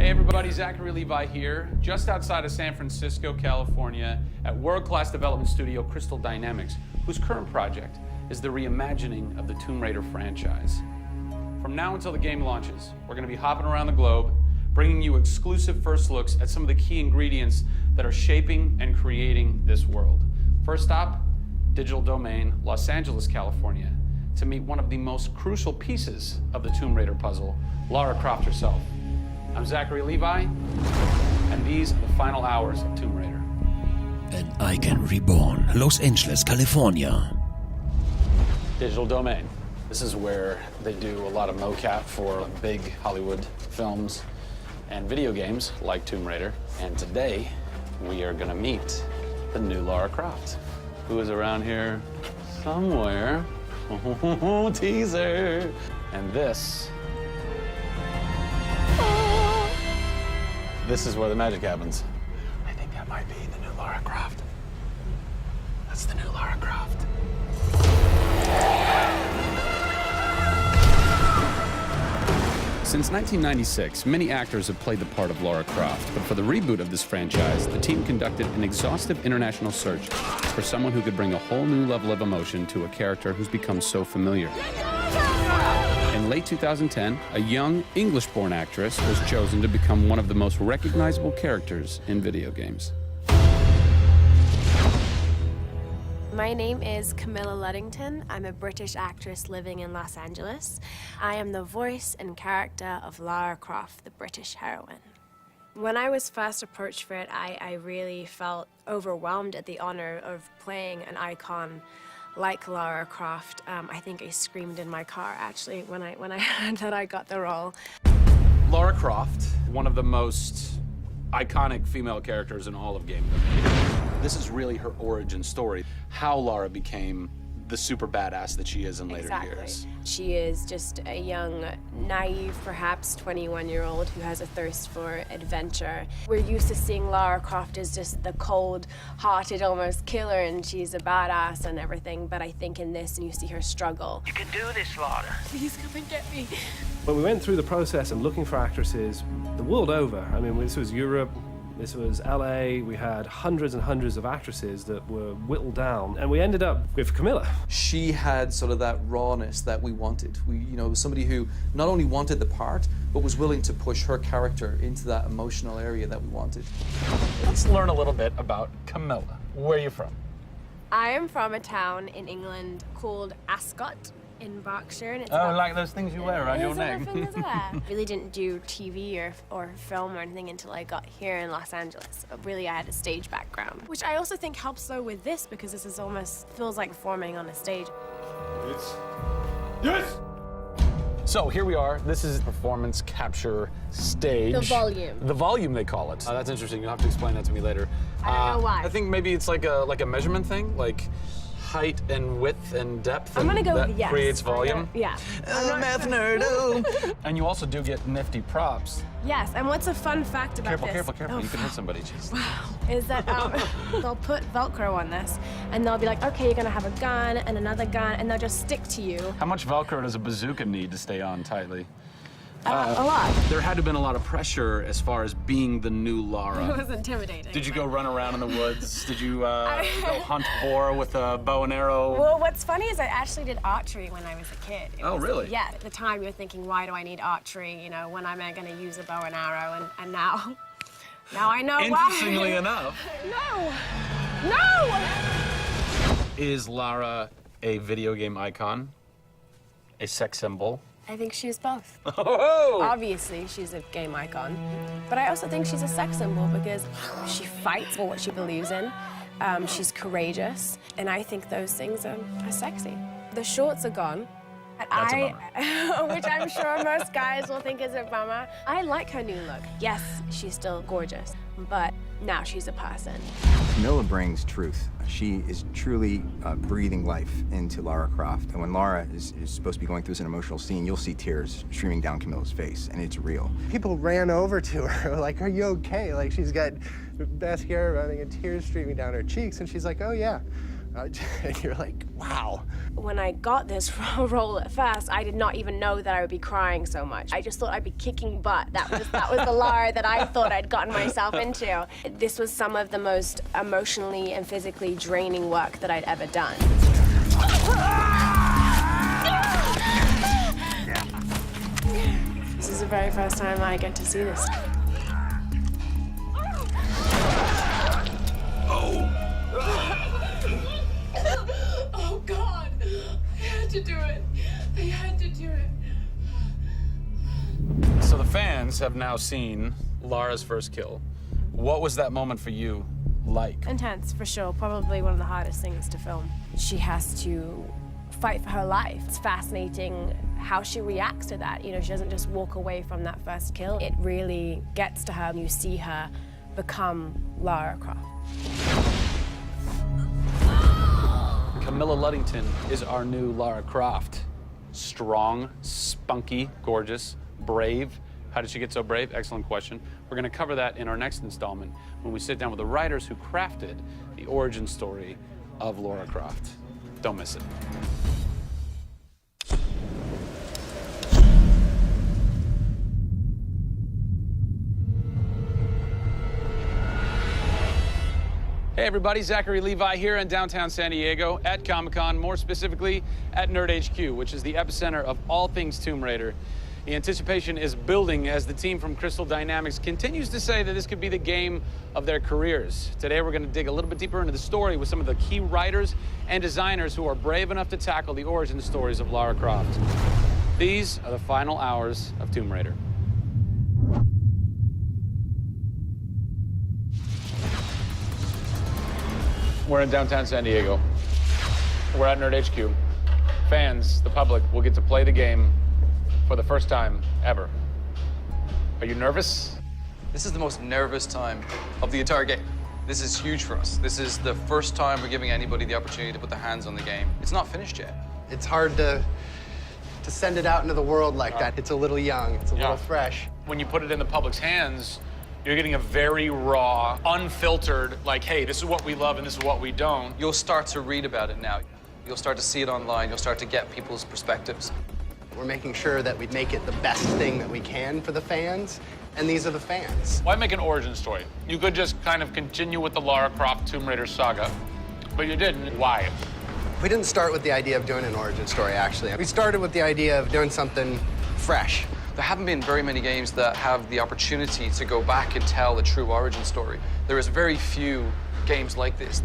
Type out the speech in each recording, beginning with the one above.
Hey everybody, Zachary Levi here, just outside of San Francisco, California, at world-class development studio Crystal Dynamics, whose current project is the reimagining of the Tomb Raider franchise. From now until the game launches, we're going to be hopping around the globe, bringing you exclusive first looks at some of the key ingredients that are shaping and creating this world. First stop, Digital Domain, Los Angeles, California, to meet one of the most crucial pieces of the Tomb Raider puzzle, Lara Croft herself. I'm Zachary Levi, and these are the final hours of Tomb Raider. An icon reborn, Los Angeles, California. Digital Domain. This is where they do a lot of mocap for big Hollywood films and video games like Tomb Raider. And today, we are gonna meet the new Lara Croft, who is around here somewhere. Teaser. And this is where the magic happens. I think that might be the new Lara Croft. That's the new Lara Croft. Since 1996, many actors have played the part of Lara Croft, but for the reboot of this franchise, the team conducted an exhaustive international search for someone who could bring a whole new level of emotion to a character who's become so familiar. In late 2010, a young English-born actress was chosen to become one of the most recognizable characters in video games. My name is CAMILLA Luddington. I'm a British actress living in Los Angeles. I am the voice and character of Lara Croft, the British heroine. When I was first approached for it, I really felt overwhelmed at the honor of playing an icon like Lara Croft. I think I screamed in my car, actually, when I heard that I got the role. Lara Croft, one of the most iconic female characters in all of gaming. This is really her origin story, how Lara became the super badass that she is in later years. She is just a young, naive, perhaps 21-year-old who has a thirst for adventure. We're used to seeing Lara Croft as just the cold-hearted, almost killer, and she's a badass and everything, but I think in this, you see her struggle. You can do this, Lara. Please come and get me. When we went through the process of looking for actresses the world over, I mean, this was Europe, this was LA, we had hundreds and hundreds of actresses that were whittled down, and we ended up with CAMILLA. She had sort of that rawness that we wanted. Was somebody who not only wanted the part, but was willing to push her character into that emotional area that we wanted. Let's learn a little bit about CAMILLA. Where are you from? I am from a town in England called Ascot in Berkshire. And it's like those things you wear around your neck. Really didn't do TV or film or anything until I got here in Los Angeles. Really, I had a stage background, which I also think helps though with this because this is almost feels like performing on a stage. Yes! So here we are. This is performance capture stage. The volume. The volume, they call it. That's interesting. You'll have to explain that to me later. I don't know why. I think maybe it's like a measurement thing, like height and width and depth. I'm gonna go that with yes. Creates volume. Yeah. Math nerd. And you also do get nifty props. Yes. And what's a fun fact about this? Careful. Oh, you can hit somebody. Jeez. Wow. Is that they'll put Velcro on this, and they'll be like, okay, you're gonna have a gun and another gun, and they'll just stick to you. How much Velcro does a bazooka need to stay on tightly? A lot. There had to have been a lot of pressure as far as being the new Lara. It was intimidating. Did you go run around in the woods? Did you go hunt boar with a bow and arrow? Well, what's funny is I actually did archery when I was a kid. Really? Yeah. At the time, you're thinking, why do I need archery? You know, when am I going to use a bow and arrow? And now I know why. Interestingly enough. No! Is Lara a video game icon? A sex symbol? I think she's both. Oh! Obviously, she's a game icon, but I also think she's a sex symbol because she fights for what she believes in. She's courageous, and I think those things are sexy. The shorts are gone. That's a bummer. Which I'm sure most guys will think is a bummer. I like her new look. Yes, she's still gorgeous, but now she's a person. CAMILLA brings truth. She is truly breathing life into Lara Croft. And when Lara is supposed to be going through an emotional scene, you'll see tears streaming down CAMILLA's face, and it's real. People ran over to her, like, are you okay? Like, she's got mascara running and tears streaming down her cheeks, and she's like, oh, yeah, And you're like, wow. When I got this role at first, I did not even know that I would be crying so much. I just thought I'd be kicking butt. That was the Lara that I thought I'd gotten myself into. This was some of the most emotionally and physically draining work that I'd ever done. This is the very first time I get to see this. Oh, God. They had to do it. They had to do it. So the fans have now seen Lara's first kill. What was that moment for you like? Intense, for sure. Probably one of the hardest things to film. She has to fight for her life. It's fascinating how she reacts to that. You know, she doesn't just walk away from that first kill. It really gets to her. You see her become Lara Croft. Camilla Luddington is our new Lara Croft. Strong, spunky, gorgeous, brave. How did she get so brave? Excellent question. We're going to cover that in our next installment when we sit down with the writers who crafted the origin story of Lara Croft. Don't miss it. Hey everybody, Zachary Levi here in downtown San Diego at Comic-Con, more specifically at Nerd HQ, which is the epicenter of all things Tomb Raider. The anticipation is building as the team from Crystal Dynamics continues to say that this could be the game of their careers. Today we're going to dig a little bit deeper into the story with some of the key writers and designers who are brave enough to tackle the origin stories of Lara Croft. These are the final hours of Tomb Raider. We're in downtown San Diego. We're at Nerd HQ. Fans, the public, will get to play the game for the first time ever. Are you nervous? This is the most nervous time of the entire game. This is huge for us. This is the first time we're giving anybody the opportunity to put their hands on the game. It's not finished yet. It's hard to send it out into the world like that. It's a little young, it's a little fresh. When you put it in the public's hands, you're getting a very raw, unfiltered, like, hey, this is what we love and this is what we don't. You'll start to read about it now. You'll start to see it online. You'll start to get people's perspectives. We're making sure that we make it the best thing that we can for the fans, and these are the fans. Why make an origin story? You could just kind of continue with the Lara Croft Tomb Raider saga, but you didn't. Why? We didn't start with the idea of doing an origin story, actually. We started with the idea of doing something fresh. There haven't been very many games that have the opportunity to go back and tell the true origin story. There is very few games like this.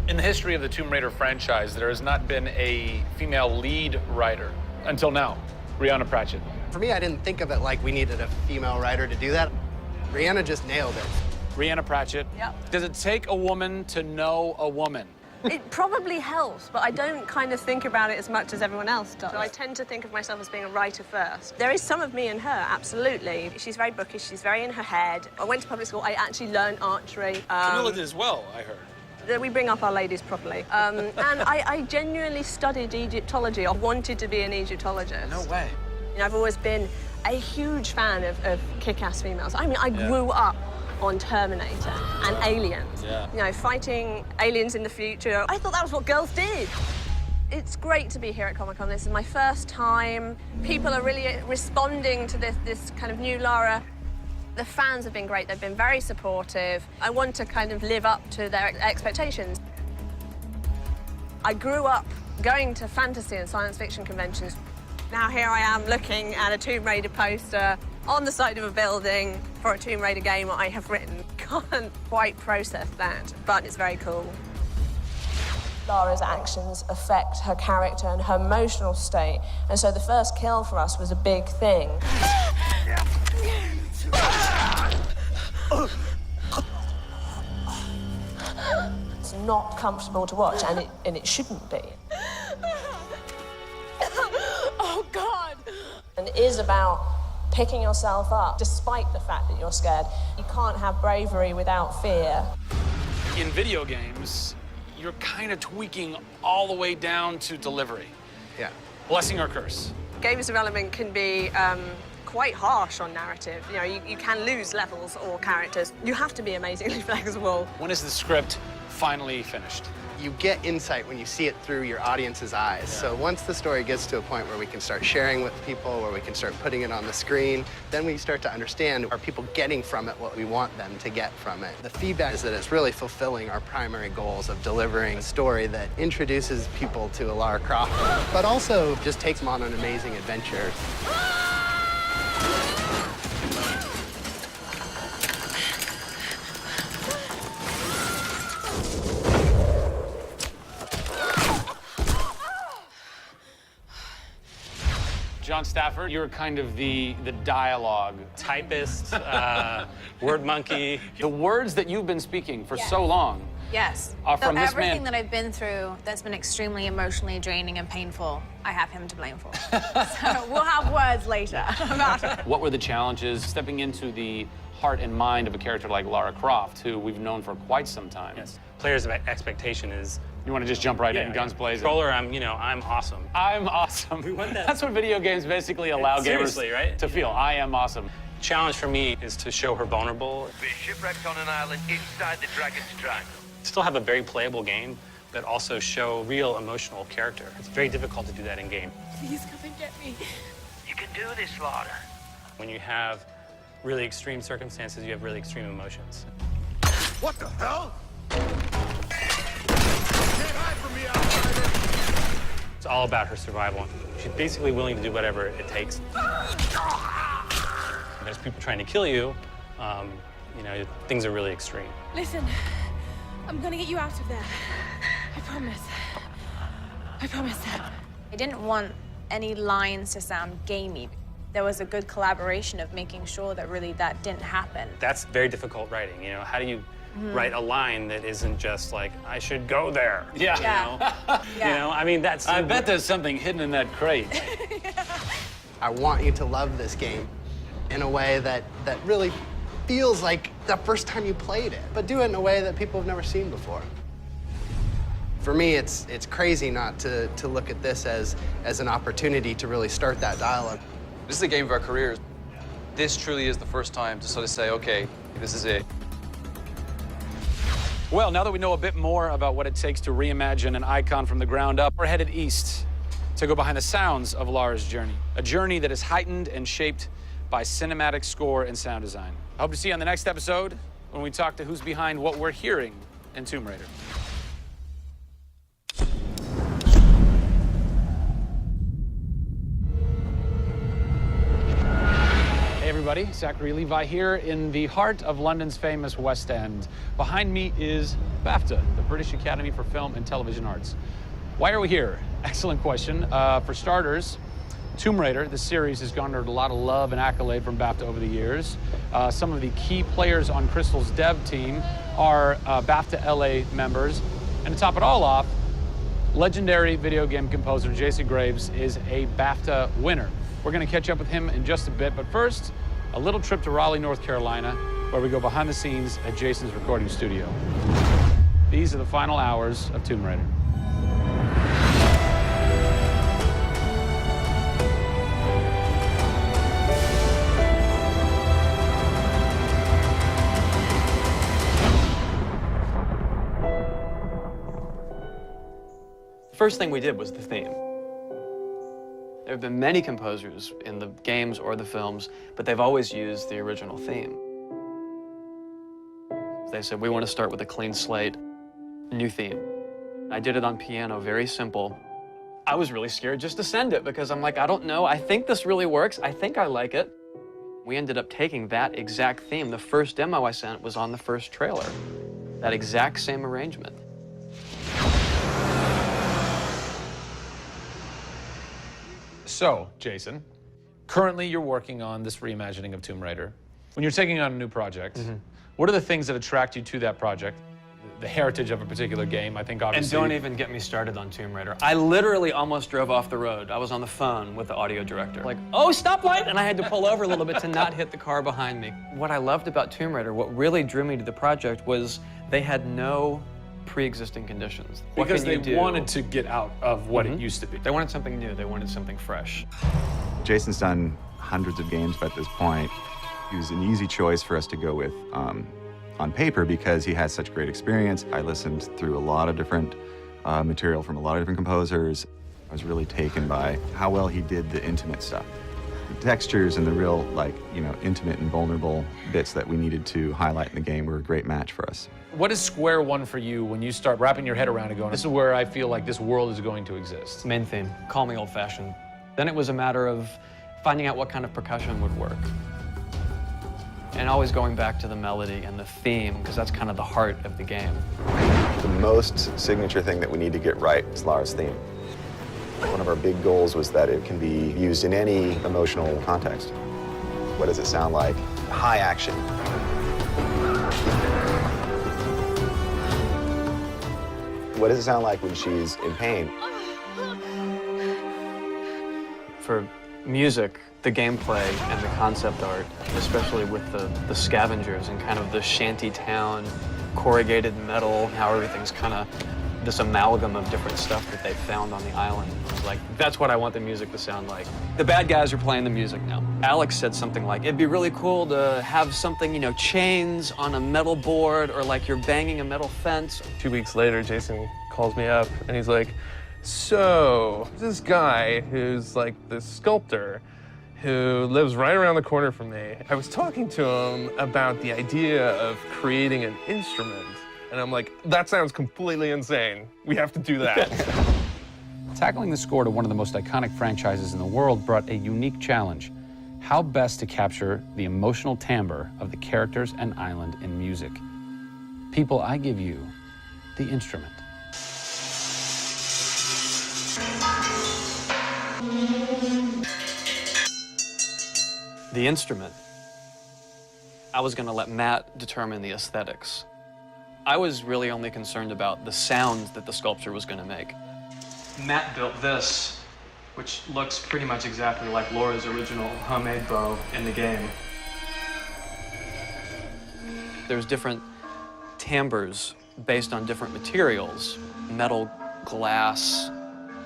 In the history of the Tomb Raider franchise, there has not been a female lead writer until now, Rhianna Pratchett. For me, I didn't think of it like we needed a female writer to do that. Rhianna just nailed it. Rhianna Pratchett. Yep. Does it take a woman to know a woman? It probably helps, but I don't kind of think about it as much as everyone else does. I tend to think of myself as being a writer first. There is some of me in her, absolutely. She's very bookish, she's very in her head. I went to public school, I actually learned archery. Camilla did as well, I heard. We bring up our ladies properly. And I genuinely studied Egyptology. I wanted to be an Egyptologist. No way. You know, I've always been a huge fan of kick-ass females. I mean, I grew up on Terminator and Aliens. Yeah. You know, fighting aliens in the future. I thought that was what girls did. It's great to be here at Comic-Con. This is my first time. People are really responding to this kind of new Lara. The fans have been great. They've been very supportive. I want to kind of live up to their expectations. I grew up going to fantasy and science fiction conventions. Now here I am looking at a Tomb Raider poster on the side of a building for a Tomb Raider game I have written. Can't quite process that, but it's very cool. Lara's actions affect her character and her emotional state, and so the first kill for us was a big thing. It's not comfortable to watch, and it shouldn't be. Oh, God! And it is about picking yourself up, despite the fact that you're scared. You can't have bravery without fear. In video games, you're kind of tweaking all the way down to delivery. Yeah. Blessing or curse. Games development can be quite harsh on narrative. You know, you can lose levels or characters. You have to be amazingly flexible. When is the script finally finished? You get insight when you see it through your audience's eyes. So once the story gets to a point where we can start sharing with people, where we can start putting it on the screen, then we start to understand, are people getting from it what we want them to get from it? The feedback is that it's really fulfilling our primary goals of delivering a story that introduces people to a Lara Croft, but also just takes them on an amazing adventure. John Stafford, you're kind of the dialogue. Typist, word monkey. The words that you've been speaking for so long Yes. are from this everything man. that I've been through that's been extremely emotionally draining and painful, I have him to blame for. So we'll have words later about it. What were the challenges stepping into the heart and mind of a character like Lara Croft, who we've known for quite some time? Yes. Players' expectation is. You want to just jump right in, guns blazing? Controller, I'm awesome. I'm awesome. We want that. That's what video games basically allow gamers Seriously, right? to feel. I am awesome. Challenge for me is to show her vulnerable. We're shipwrecked on an island inside the Dragon's Triangle. Still have a very playable game, but also show real emotional character. It's very difficult to do that in game. Please come and get me. You can do this, Lara. When you have really extreme circumstances, you have really extreme emotions. What the hell? Can't hide from me, outsider. It's all about her survival. She's basically willing to do whatever it takes. There's people trying to kill you. Things are really extreme. Listen, I'm gonna get you out of there. I promise. I promise. I didn't want any lines to sound gamey. There was a good collaboration of making sure that really that didn't happen. That's very difficult writing. How do you write a line that isn't just like, I should go there? Yeah. That's. I bet there's something hidden in that crate. I want you to love this game in a way that really feels like the first time you played it, but do it in a way that people have never seen before. For me, it's crazy not to look at this as an opportunity to really start that dialogue. This is a game of our careers. This truly is the first time to sort of say, okay, this is it. Well, now that we know a bit more about what it takes to reimagine an icon from the ground up, we're headed east to go behind the sounds of Lara's journey. A journey that is heightened and shaped by cinematic score and sound design. I hope to see you on the next episode when we talk to who's behind what we're hearing in Tomb Raider. Hey everybody, Zachary Levi here in the heart of London's famous West End. Behind me is BAFTA, the British Academy for Film and Television Arts. Why are we here? Excellent question. For starters, Tomb Raider, the series, has garnered a lot of love and accolade from BAFTA over the years. Some of the key players on Crystal's dev team are BAFTA LA members. And to top it all off, legendary video game composer Jason Graves is a BAFTA winner. We're going to catch up with him in just a bit, but first, a little trip to Raleigh, North Carolina, where we go behind the scenes at Jason's recording studio. These are the final hours of Tomb Raider. First thing we did was the theme. There have been many composers in the games or the films, but they've always used the original theme. They said, we want to start with a clean slate, a new theme. I did it on piano, very simple. I was really scared just to send it because I'm like, I don't know, I think this really works, I think I like it. We ended up taking that exact theme. The first demo I sent was on the first trailer. That exact same arrangement. So, Jason, currently you're working on this reimagining of Tomb Raider. When you're taking on a new project, what are the things that attract you to that project? The heritage of a particular game, I think obviously. And don't even get me started on Tomb Raider. I literally almost drove off the road. I was on the phone with the audio director. Like, oh, stoplight! And I had to pull over a little bit to not hit the car behind me. What I loved about Tomb Raider, what really drew me to the project was they had no pre-existing conditions. Because they wanted to get out of what it used to be. They wanted something new. They wanted something fresh. Jason's done hundreds of games by this point. He was an easy choice for us to go with. on paper because he has such great experience. I listened through a lot of different material from a lot of different composers. I was really taken by how well he did the intimate stuff. The textures and the real, like, you know, intimate and vulnerable bits that we needed to highlight in the game were a great match for us. What is square one for you when you start wrapping your head around it going, this is where I feel like this world is going to exist? Main theme, call me old-fashioned. Then it was a matter of finding out what kind of percussion would work. And always going back to the melody and the theme, because that's kind of the heart of the game. The most signature thing that we need to get right is Lara's theme. One of our big goals was that it can be used in any emotional context. What does it sound like? High action. What does it sound like when she's in pain? For music, the gameplay and the concept art, especially with the scavengers and kind of the shanty town, corrugated metal, how everything's kind of this amalgam of different stuff that they found on the island. Like, that's what I want the music to sound like. The bad guys are playing the music now. Alex said something like, it'd be really cool to have something, you know, chains on a metal board or like you're banging a metal fence. 2 weeks later, Jason calls me up and he's like, so this guy who's like this sculptor who lives right around the corner from me, I was talking to him about the idea of creating an instrument. And I'm like, that sounds completely insane. We have to do that. Tackling the score to one of the most iconic franchises in the world brought a unique challenge. How best to capture the emotional timbre of the characters and island in music? People, I give you the instrument. The instrument, I was gonna let Matt determine the aesthetics. I was really only concerned about the sounds that the sculpture was gonna make. Matt built this, which looks pretty much exactly like Laura's original homemade bow in the game. There's different timbres based on different materials, metal, glass.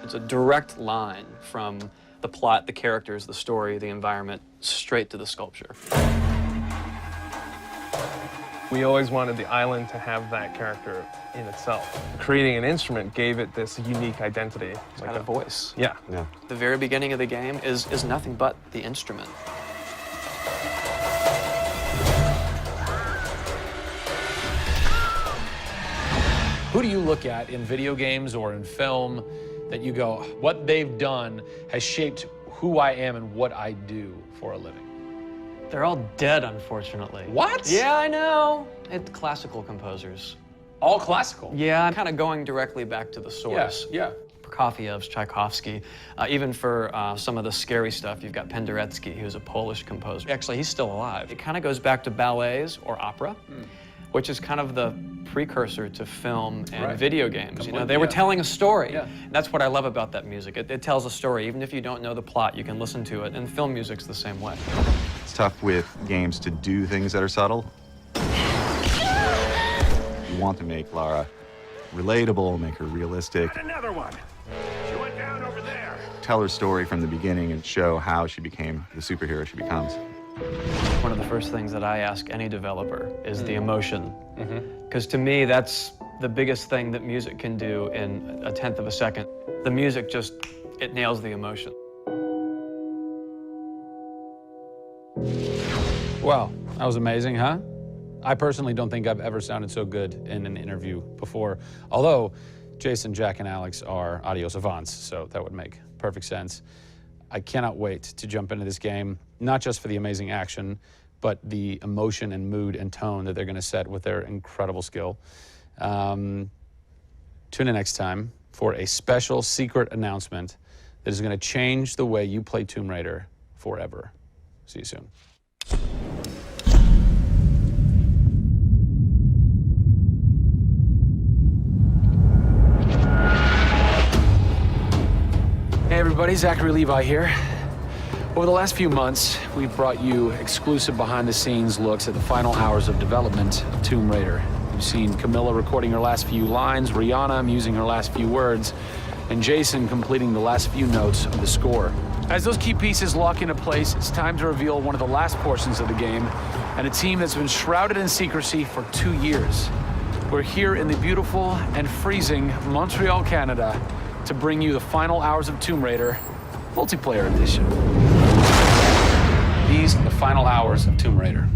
It's a direct line from the plot, the characters, the story, the environment, straight to the sculpture. We always wanted the island to have that character in itself. Creating an instrument gave it this unique identity. It's got a voice. Yeah. The very beginning of the game is nothing but the instrument. Who do you look at in video games or in film that you go, what they've done has shaped who I am and what I do for a living? They're all dead, unfortunately. What? Yeah, I know. It's classical composers. All classical? Yeah, I'm kind of going directly back to the source. Yeah. Prokofiev's, Tchaikovsky. Even for some of the scary stuff, you've got Penderecki, who's a Polish composer. Actually, he's still alive. It kind of goes back to ballets or opera, which is kind of the precursor to film and video games. You know, they were telling a story. Yeah. That's what I love about that music. It tells a story. Even if you don't know the plot, you can listen to it, and film music's the same way. It's tough with games to do things that are subtle. You want to make Lara relatable, make her realistic. Got another one. She went down over there. Tell her story from the beginning and show how she became the superhero she becomes. One of the first things that I ask any developer is the emotion. Because to me, that's the biggest thing that music can do in a tenth of a second. The music just, it nails the emotion. Wow, that was amazing, huh? I personally don't think I've ever sounded so good in an interview before. Although Jason, Jack, and Alex are audio savants, so that would make perfect sense. I cannot wait to jump into this game, not just for the amazing action, but the emotion and mood and tone that they're going to set with their incredible skill. Tune in next time for a special secret announcement that is going to change the way you play Tomb Raider forever. See you soon. Hey everybody, Zachary Levi here. Over the last few months, we've brought you exclusive behind-the-scenes looks at the final hours of development of Tomb Raider. You've seen Camilla recording her last few lines, Rhianna musing her last few words, and Jason completing the last few notes of the score. As those key pieces lock into place, it's time to reveal one of the last portions of the game, and a team that's been shrouded in secrecy for 2 years. We're here in the beautiful and freezing Montreal, Canada, to bring you the final hours of Tomb Raider Multiplayer Edition. These are the final hours of Tomb Raider.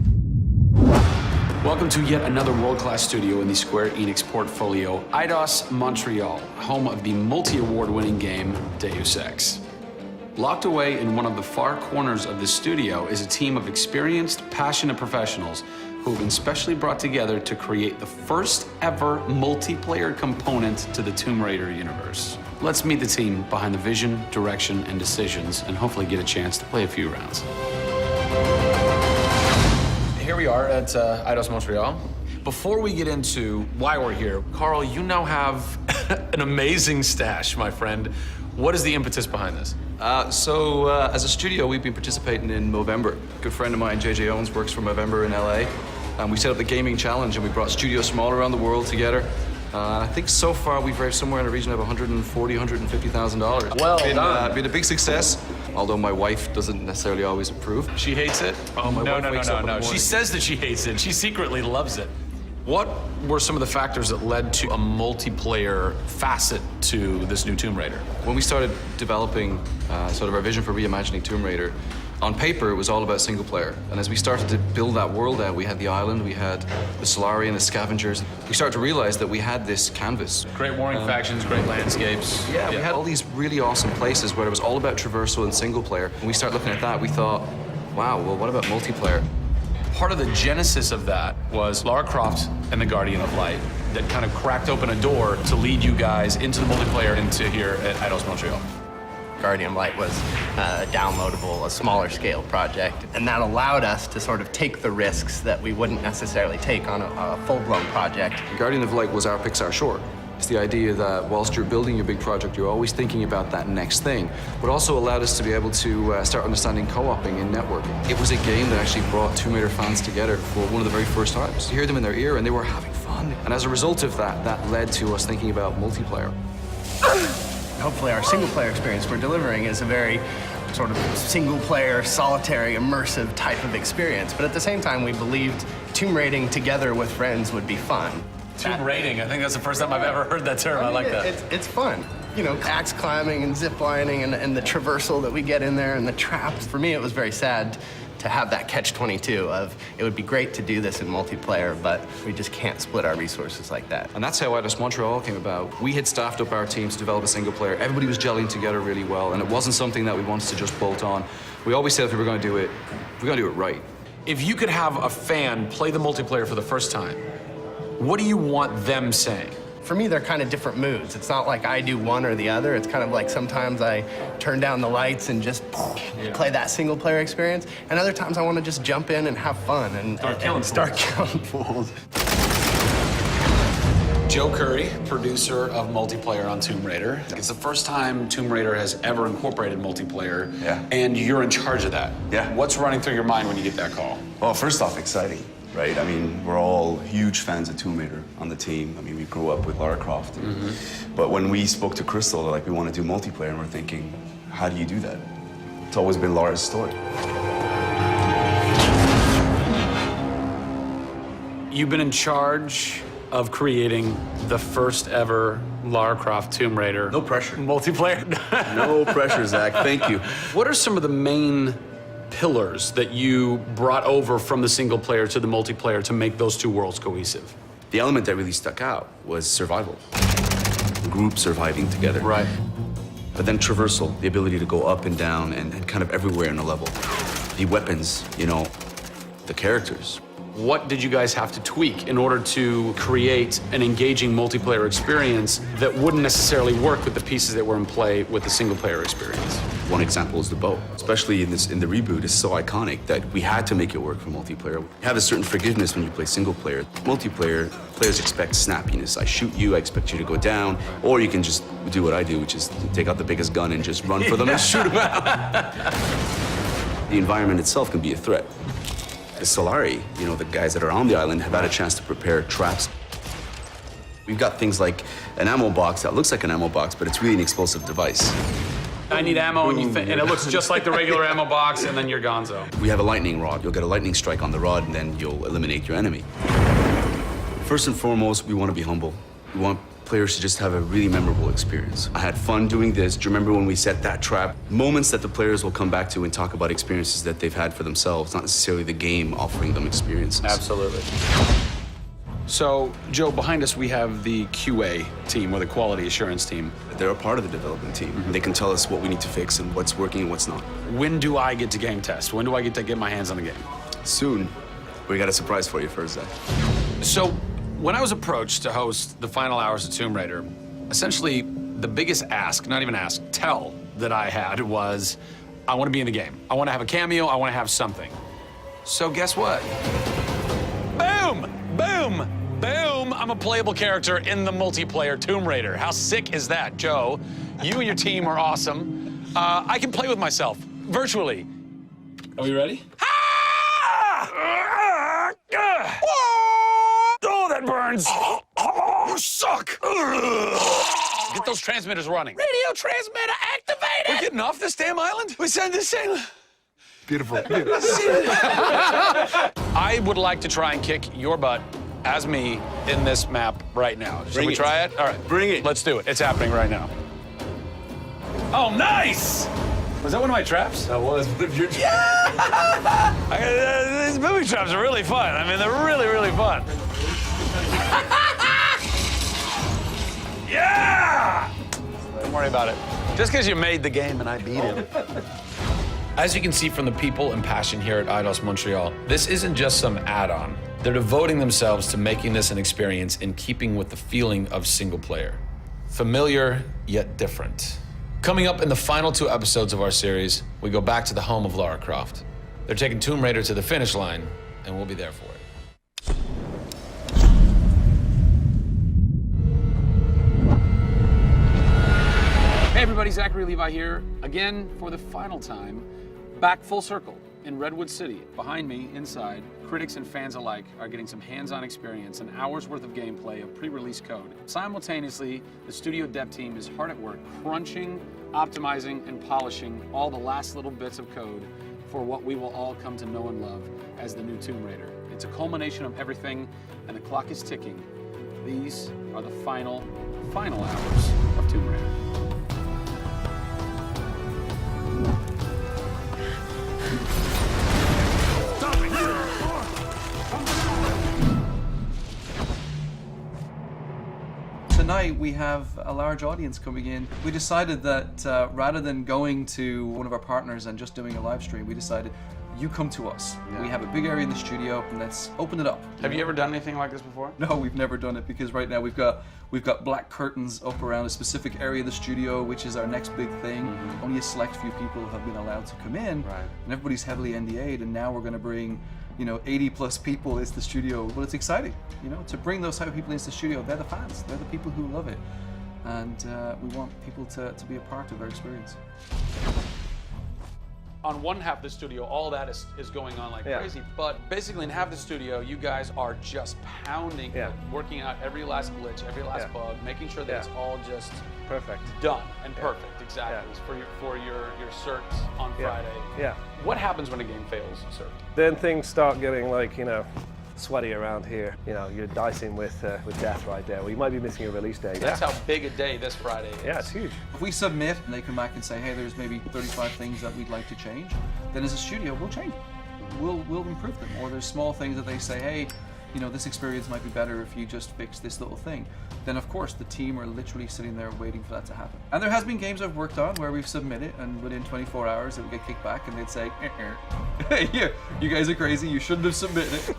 Welcome to yet another world-class studio in the Square Enix portfolio, Eidos Montreal, home of the multi-award-winning game Deus Ex. Locked away in one of the far corners of the studio is a team of experienced, passionate professionals who have been specially brought together to create the first ever multiplayer component to the Tomb Raider universe. Let's meet the team behind the vision, direction, and decisions, and hopefully get a chance to play a few rounds. Here we are at Eidos Montreal. Before we get into why we're here, Carl, you now have an amazing stash, my friend. What is the impetus behind this? As a studio, we've been participating in Movember. A good friend of mine, JJ Owens, works for Movember in LA. And we set up the gaming challenge, and we brought studios from all around the world together. I think so far we've raised somewhere in the region of $140,000, $150,000. Well done. Been a big success, although my wife doesn't necessarily always approve. She hates it? Oh, my wife wakes up in the morning. She says that she hates it. She secretly loves it. What were some of the factors that led to a multiplayer facet to this new Tomb Raider? When we started developing sort of our vision for reimagining Tomb Raider, on paper, it was all about single player. And as we started to build that world out, we had the island, we had the Solari and the scavengers. We started to realize that we had this canvas. Great warring factions, great landscapes. Yeah, we had all these really awesome places where it was all about traversal and single player. When we started looking at that, we thought, wow, well, what about multiplayer? Part of the genesis of that was Lara Croft and the Guardian of Light that kind of cracked open a door to lead you guys into the multiplayer into here at Eidos Montreal. Guardian of Light was a downloadable, a smaller scale project, and that allowed us to sort of take the risks that we wouldn't necessarily take on a full-blown project. Guardian of Light was our Pixar short. It's the idea that whilst you're building your big project, you're always thinking about that next thing, but also allowed us to be able to start understanding co-oping and networking. It was a game that actually brought Tomb Raider fans together for one of the very first times. You hear them in their ear and they were having fun. And as a result of that, that led to us thinking about multiplayer. Hopefully our single-player experience we're delivering is a very sort of single-player, solitary, immersive type of experience. But at the same time, we believed tomb raiding together with friends would be fun. Tomb raiding, I think that's the first time I've ever heard that term. I like that. It's fun. You know, axe climbing and zip lining and the traversal that we get in there and the traps. For me, it was very sad to have that catch-22 of it would be great to do this in multiplayer, but we just can't split our resources like that. And that's how Eidos Montreal came about. We had staffed up our team to develop a single player. Everybody was gelling together really well, and it wasn't something that we wanted to just bolt on. We always said if we were going to do it, we're going to do it right. If you could have a fan play the multiplayer for the first time, what do you want them saying? For me, they're kind of different moods. It's not like I do one or the other. It's kind of like sometimes I turn down the lights and just play that single-player experience, and other times I want to just jump in and have fun and start killing fools. Joe Curry, producer of multiplayer on Tomb Raider. It's the first time Tomb Raider has ever incorporated multiplayer, and you're in charge of that. Yeah. What's running through your mind when you get that call? Well, first off, exciting. Right? I mean, we're all huge fans of Tomb Raider on the team. I mean, we grew up with Lara Croft. But when we spoke to Crystal, like, we want to do multiplayer, and we're thinking, how do you do that? It's always been Lara's story. You've been in charge of creating the first ever Lara Croft Tomb Raider. No pressure. Multiplayer. No pressure, Zach. Thank you. What are some of the main pillars that you brought over from the single player to the multiplayer to make those two worlds cohesive? The element that really stuck out was survival. The group surviving together. Right. But then traversal, the ability to go up and down and kind of everywhere in a level. The weapons, you know, the characters. What did you guys have to tweak in order to create an engaging multiplayer experience that wouldn't necessarily work with the pieces that were in play with the single player experience? One example is the bow. Especially in the reboot, it's so iconic that we had to make it work for multiplayer. You have a certain forgiveness when you play single player. Multiplayer, players expect snappiness. I shoot you, I expect you to go down, or you can just do what I do, which is take out the biggest gun and just run for them and shoot them out. The environment itself can be a threat. The Solari, you know, the guys that are on the island have had a chance to prepare traps. We've got things like an ammo box that looks like an ammo box, but it's really an explosive device. I need ammo, and it looks just like the regular ammo box, and then you're gonzo. We have a lightning rod. You'll get a lightning strike on the rod, and then you'll eliminate your enemy. First and foremost, we want to be humble. We want players to just have a really memorable experience. I had fun doing this. Do you remember when we set that trap? Moments that the players will come back to and talk about experiences that they've had for themselves, not necessarily the game offering them experiences. Absolutely. So, Joe, behind us we have the QA team, or the quality assurance team. They're a part of the development team. They can tell us what we need to fix and what's working and what's not. When do I get to game test? When do I get to get my hands on the game? Soon. We got a surprise for you first, Zach. So, when I was approached to host the final hours of Tomb Raider, essentially the biggest ask, not even ask, tell that I had was, I want to be in the game. I want to have a cameo, I want to have something. So guess what? Boom! Boom! Boom! I'm a playable character in the multiplayer Tomb Raider. How sick is that, Joe? You and your team are awesome. I can play with myself, virtually. Are we ready? Oh, that burns! You suck! Get those transmitters running. Radio transmitter activated! We're getting off this damn island? We send this sailor. Beautiful. I would like to try and kick your butt as me in this map right now. Should we try it? All right. Bring it. Let's do it. It's happening right now. Oh, nice! Was that one of my traps? That was one of your traps. Yeah! These booby traps are really fun. I mean, they're really, really fun. Yeah! Don't worry about it. Just because you made the game and I beat him. As you can see from the people and passion here at Eidos Montreal, this isn't just some add-on. They're devoting themselves to making this an experience in keeping with the feeling of single player. Familiar, yet different. Coming up in the final 2 episodes of our series, we go back to the home of Lara Croft. They're taking Tomb Raider to the finish line, and we'll be there for it. Hey everybody, Zachary Levi here, again for the final time, back full circle in Redwood City. Behind me, inside, critics and fans alike are getting some hands-on experience, an hour's worth of gameplay of pre-release code. Simultaneously, the studio dev team is hard at work crunching, optimizing, and polishing all the last little bits of code for what we will all come to know and love as the new Tomb Raider. It's a culmination of everything, and the clock is ticking. These are the final hours of Tomb Raider. Tonight we have a large audience coming in. We decided that rather than going to one of our partners and just doing a live stream, we decided you come to us. Yeah. We have a big area in the studio, and let's open it up. Have you ever done anything like this before? No, we've never done it, because right now we've got black curtains up around a specific area of the studio, which is our next big thing. Mm-hmm. Only a select few people have been allowed to come in, right. And everybody's heavily NDA'd, and now we're going to bring 80 plus people into the studio. Well, it's exciting, to bring those type of people into the studio. They're the fans, they're the people who love it, and we want people to be a part of their experience. On one half of the studio, all that is going on like crazy, but basically in half the studio, you guys are just pounding, working out every last glitch, every last bug, making sure that it's all just perfect, done and perfect, exactly, for your certs on Friday. Yeah. What happens when a game fails, sir? Then things start getting like, sweaty around here. You're dicing with death right there. Well, you might be missing a release date. That's how big a day this Friday is. Yeah, it's huge. If we submit and they come back and say, hey, there's maybe 35 things that we'd like to change, then as a studio, we'll change them. We'll improve them. Or there's small things that they say, hey, this experience might be better if you just fix this little thing. Then of course the team are literally sitting there waiting for that to happen. And there has been games I've worked on where we've submitted, and within 24 hours it would get kicked back, and they'd say, hey, you guys are crazy, you shouldn't have submitted it.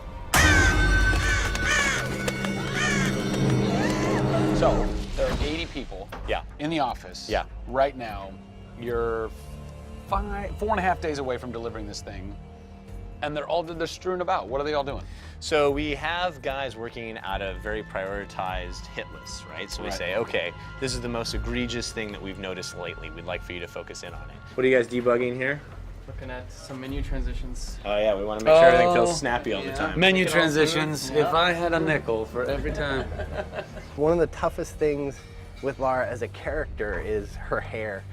So, there are 80 people in the office right now. You're 4.5 days away from delivering this thing, and they're strewn about. What are they all doing? So we have guys working out a very prioritized hit list, right? So we say, okay, this is the most egregious thing that we've noticed lately. We'd like for you to focus in on it. What are you guys debugging here? Looking at some menu transitions. Oh yeah, we want to make sure everything feels snappy all the time. Menu transitions, if I had a nickel for every time. One of the toughest things with Lara as a character is her hair.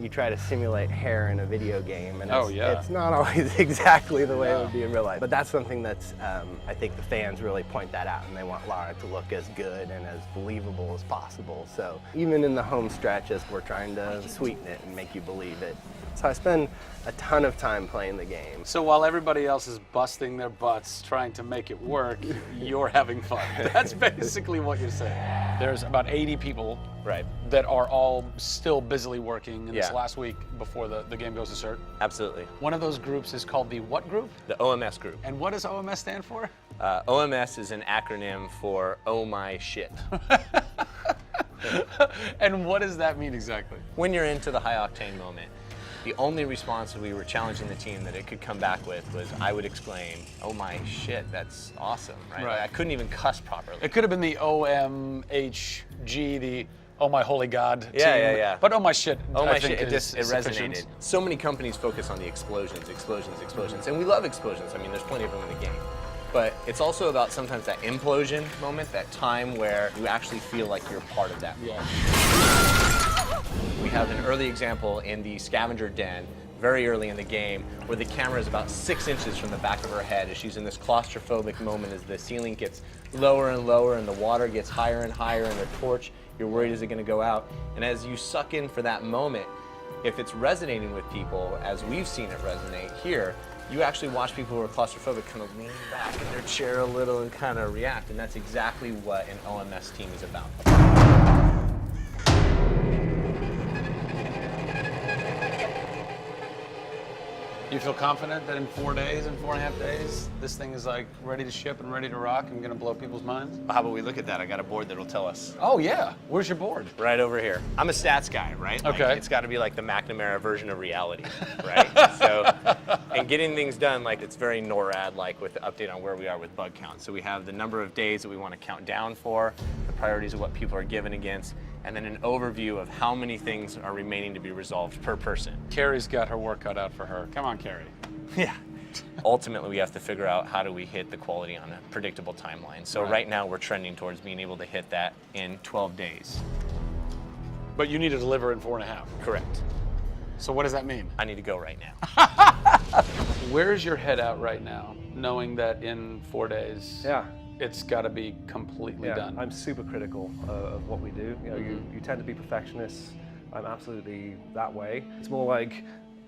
You try to simulate hair in a video game, and Oh, yeah. it's not always exactly the way it would be in real life. But that's something that's, I think the fans really point that out, and they want Lara to look as good and as believable as possible. So even in the home stretches, we're trying to sweeten it and make you believe it. So I spend a ton of time playing the game. So while everybody else is busting their butts trying to make it work, you're having fun. That's basically what you're saying. There's about 80 people that are all still busily working in this last week before the game goes to cert. Absolutely. One of those groups is called the what group? The OMS group. And what does OMS stand for? OMS is an acronym for Oh My Shit. And what does that mean exactly? When you're into the high octane moment, the only response we were challenging the team that it could come back with was, I would exclaim, oh my shit, that's awesome, right? Right. I couldn't even cuss properly. It could have been the OMHG, the oh my holy god team. Yeah. But oh my shit, Oh I my think shit, it is sufficient. resonated. So many companies focus on the explosions, and we love explosions. I mean, there's plenty of them in the game. But it's also about sometimes that implosion moment, that time where you actually feel like you're part of that. Yeah. We have an early example in the scavenger den, very early in the game, where the camera is about 6 inches from the back of her head as she's in this claustrophobic moment as the ceiling gets lower and lower and the water gets higher and higher and the torch, you're worried, is it gonna go out? And as you suck in for that moment, if it's resonating with people, as we've seen it resonate here, you actually watch people who are claustrophobic kind of lean back in their chair a little and kind of react, and that's exactly what an OMS team is about. You feel confident that in 4 days, in 4.5 days, this thing is like ready to ship and ready to rock and gonna blow people's minds? How about we look at that? I got a board that'll tell us. Oh yeah, where's your board? Right over here. I'm a stats guy, right? Okay. Like, it's gotta be like the McNamara version of reality, right? So, and getting things done, like it's very NORAD-like with the update on where we are with bug count. So we have the number of days that we wanna count down for, the priorities of what people are given against, and then an overview of how many things are remaining to be resolved per person. Carrie's got her work cut out for her. Come on, Carrie. Yeah. Ultimately, we have to figure out how do we hit the quality on a predictable timeline. So right now, we're trending towards being able to hit that in 12 days. But you need to deliver in 4.5. Correct. So what does that mean? I need to go right now. Where's your head at right now, knowing that in 4 days, Yeah. it's got to be completely done? I'm super critical of what we do. You know, you tend to be perfectionists. I'm absolutely that way. It's more like,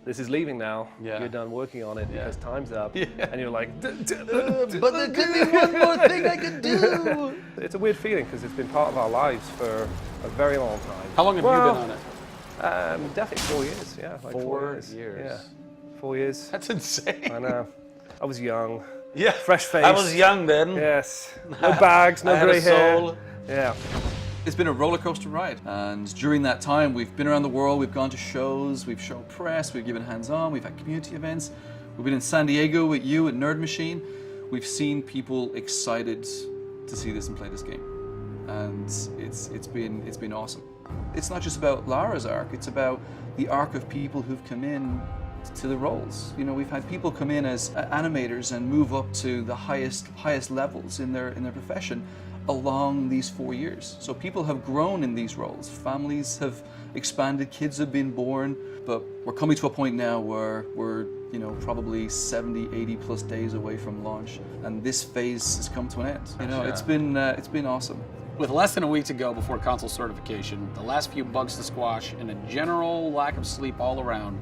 this is leaving now. Yeah. You're done working on it because time's up. Yeah. And you're like, But there could be one more thing I could do. It's a weird feeling because it's been part of our lives for a very long time. How long have you been on it? Definitely 4 years, yeah. Like 4 years. Yeah, 4 years. That's insane. I know. I was young. Yeah. Fresh face. I was young then. Yes. No bags, no grey hair. Soul. Yeah. It's been a roller coaster ride, and during that time we've been around the world, we've gone to shows, we've shown press, we've given hands-on, we've had community events, we've been in San Diego with you at Nerd Machine. We've seen people excited to see this and play this game, and it's been awesome. It's not just about Lara's arc, it's about the arc of people who've come in to the roles. You know, we've had people come in as animators and move up to the highest levels in their profession along these 4 years. So people have grown in these roles. Families have expanded, kids have been born, but we're coming to a point now where we're, you know, probably 70, 80 plus days away from launch, and this phase has come to an end. You know, it's been awesome. With less than a week to go before console certification, the last few bugs to squash, and a general lack of sleep all around,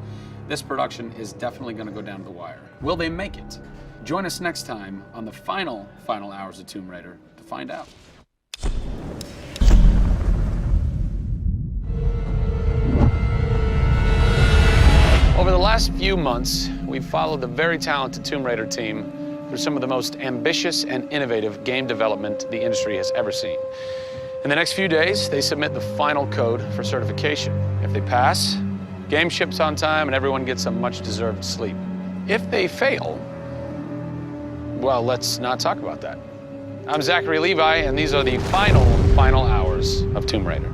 this production is definitely going to go down to the wire. Will they make it? Join us next time on the final hours of Tomb Raider to find out. Over the last few months, we've followed the very talented Tomb Raider team through some of the most ambitious and innovative game development the industry has ever seen. In the next few days, they submit the final code for certification. If they pass, game ships on time and everyone gets some much-deserved sleep. If they fail, well, let's not talk about that. I'm Zachary Levi, and these are the final hours of Tomb Raider.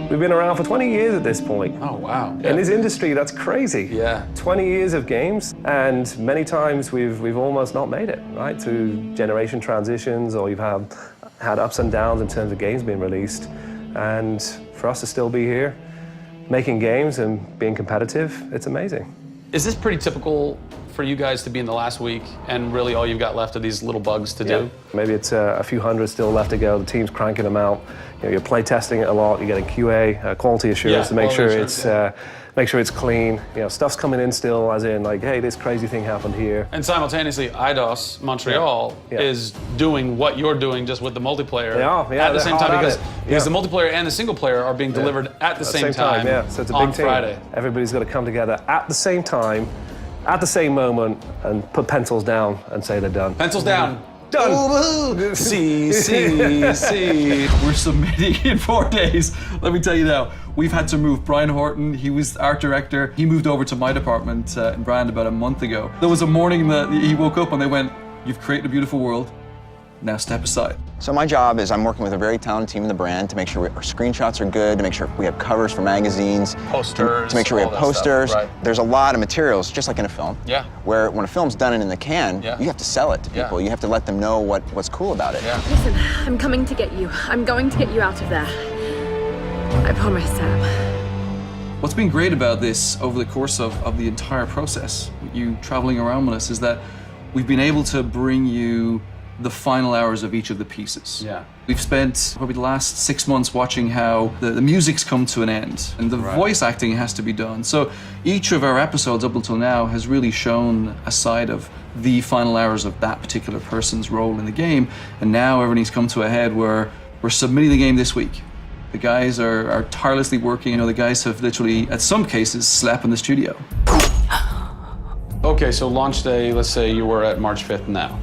We've been around for 20 years at this point. Oh, wow. In this industry, that's crazy. Yeah. 20 years of games, and many times we've almost not made it, right? To generation transitions, or you've had had ups and downs in terms of games being released. And for us to still be here, making games and being competitive, it's amazing. Is this pretty typical for you guys to be in the last week and really all you've got left are these little bugs to do? Maybe it's a few hundred still left to go. The team's cranking them out. You know, you're play testing it a lot. You're getting QA, quality assurance, to make sure it's clean. You know, stuff's coming in still, as in like, hey, this crazy thing happened here. And simultaneously, IDOS Montreal is doing what you're doing, just with the multiplayer at the same time, because the multiplayer and the single player are being delivered at the same time. So it's a big on team. Friday. Everybody's got to come together at the same time, at the same moment, and put pencils down and say they're done. Pencils down. Done. See. We're submitting in 4 days. Let me tell you now, we've had to move Brian Horton. He was art director. He moved over to my department in Brand about a month ago. There was a morning that he woke up and they went, "You've created a beautiful world. Now step aside." So my job is I'm working with a very talented team in the brand to make sure our screenshots are good, to make sure we have covers for magazines, posters, to make sure we have posters. Right. There's a lot of materials, just like in a film. Yeah. Where when a film's done and in the can, you have to sell it to people. You have to let them know what's cool about it. Listen, I'm coming to get you. I'm going to get you out of there. I promise, Sam. What's been great about this over the course of the entire process, you traveling around with us, is that we've been able to bring you the final hours of each of the pieces. Yeah. We've spent probably the last 6 months watching how the music's come to an end and the voice acting has to be done. So each of our episodes up until now has really shown a side of the final hours of that particular person's role in the game. And now everything's come to a head where we're submitting the game this week. The guys are tirelessly working. You know, the guys have literally, at some cases, slept in the studio. Okay, so launch day, let's say you were at March 5th now.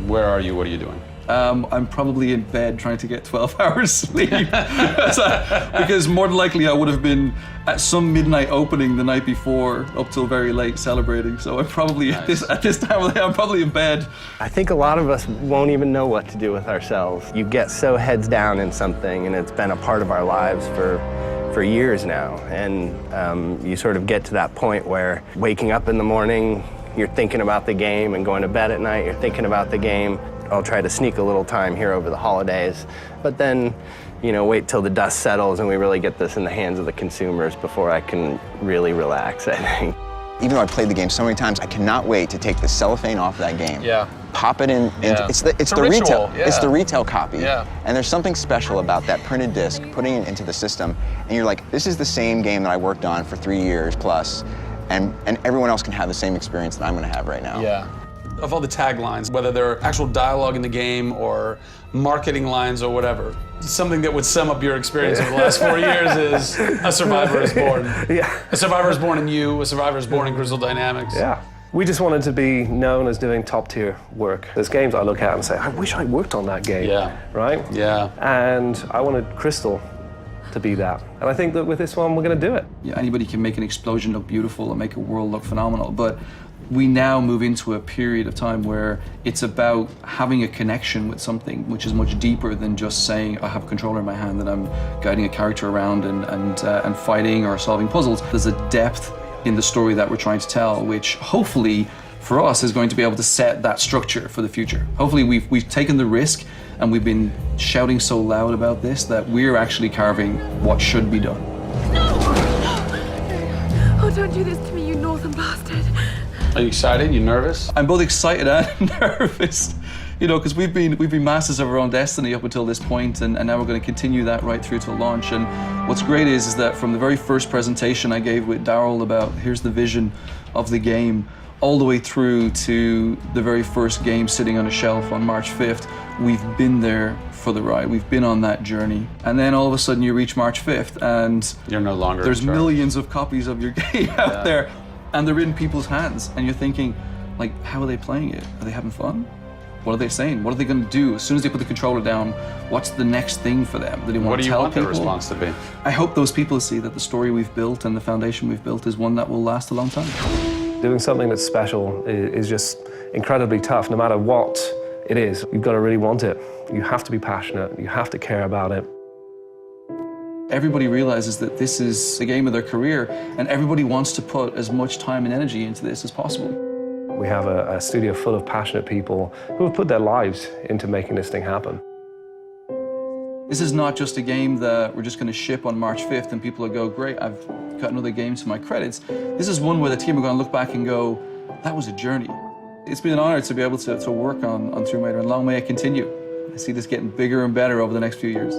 Where are you? What are you doing? I'm probably in bed trying to get 12 hours sleep. Because more than likely I would have been at some midnight opening the night before up till very late celebrating. So I'm probably at this time of the day, I'm probably in bed. I think a lot of us won't even know what to do with ourselves. You get so heads down in something and it's been a part of our lives for years now. And you sort of get to that point where waking up in the morning, you're thinking about the game, and going to bed at night, you're thinking about the game. I'll try to sneak a little time here over the holidays, but then, you know, wait till the dust settles and we really get this in the hands of the consumers before I can really relax, I think. Even though I've played the game so many times, I cannot wait to take the cellophane off that game. Yeah. Pop it in. It's the ritual. retail. It's the retail copy. Yeah. And there's something special about that printed disc, putting it into the system, and you're like, this is the same game that I worked on for 3 years plus. And everyone else can have the same experience that I'm going to have right now. Yeah. Of all the taglines, whether they're actual dialogue in the game or marketing lines or whatever, something that would sum up your experience over the last 4 years is A Survivor is Born. Yeah. A Survivor is born in you, A Survivor is born in Crystal Dynamics. Yeah. We just wanted to be known as doing top-tier work. There's games I look at and say, I wish I worked on that game. Yeah. Right? Yeah. And I wanted Crystal to be that. And I think that with this one, we're going to do it. Yeah, anybody can make an explosion look beautiful and make a world look phenomenal, but we now move into a period of time where it's about having a connection with something which is much deeper than just saying, I have a controller in my hand and I'm guiding a character around and fighting or solving puzzles. There's a depth in the story that we're trying to tell, which hopefully for us is going to be able to set that structure for the future. Hopefully we've taken the risk and we've been shouting so loud about this that we're actually carving what should be done. Oh, don't do this to me, you northern bastard. Are you excited? You nervous? I'm both excited and nervous. You know, because we've been masters of our own destiny up until this point, and now we're going to continue that right through to launch. And what's great is that from the very first presentation I gave with Darrell about here's the vision of the game, all the way through to the very first game sitting on a shelf on March 5th, we've been there for the ride. We've been on that journey. And then all of a sudden you reach March 5th and you're no longer there's millions of copies of your game out there, and they're in people's hands, and you're thinking, like, how are they playing it? Are they having fun? What are they saying? What are they going to do? As soon as they put the controller down, what's the next thing for them? Do they want to tell people? What do you want their response to be? I hope those people see that the story we've built and the foundation we've built is one that will last a long time. Doing something that's special is just incredibly tough, no matter what it is. You've got to really want it. You have to be passionate. You have to care about it. Everybody realizes that this is the game of their career, and everybody wants to put as much time and energy into this as possible. We have a studio full of passionate people who have put their lives into making this thing happen. This is not just a game that we're just going to ship on March 5th and people will go, great, I've got another game to my credits. This is one where the team are going to look back and go, that was a journey. It's been an honor to be able to work on Tomb Raider, and long may it continue. I see this getting bigger and better over the next few years.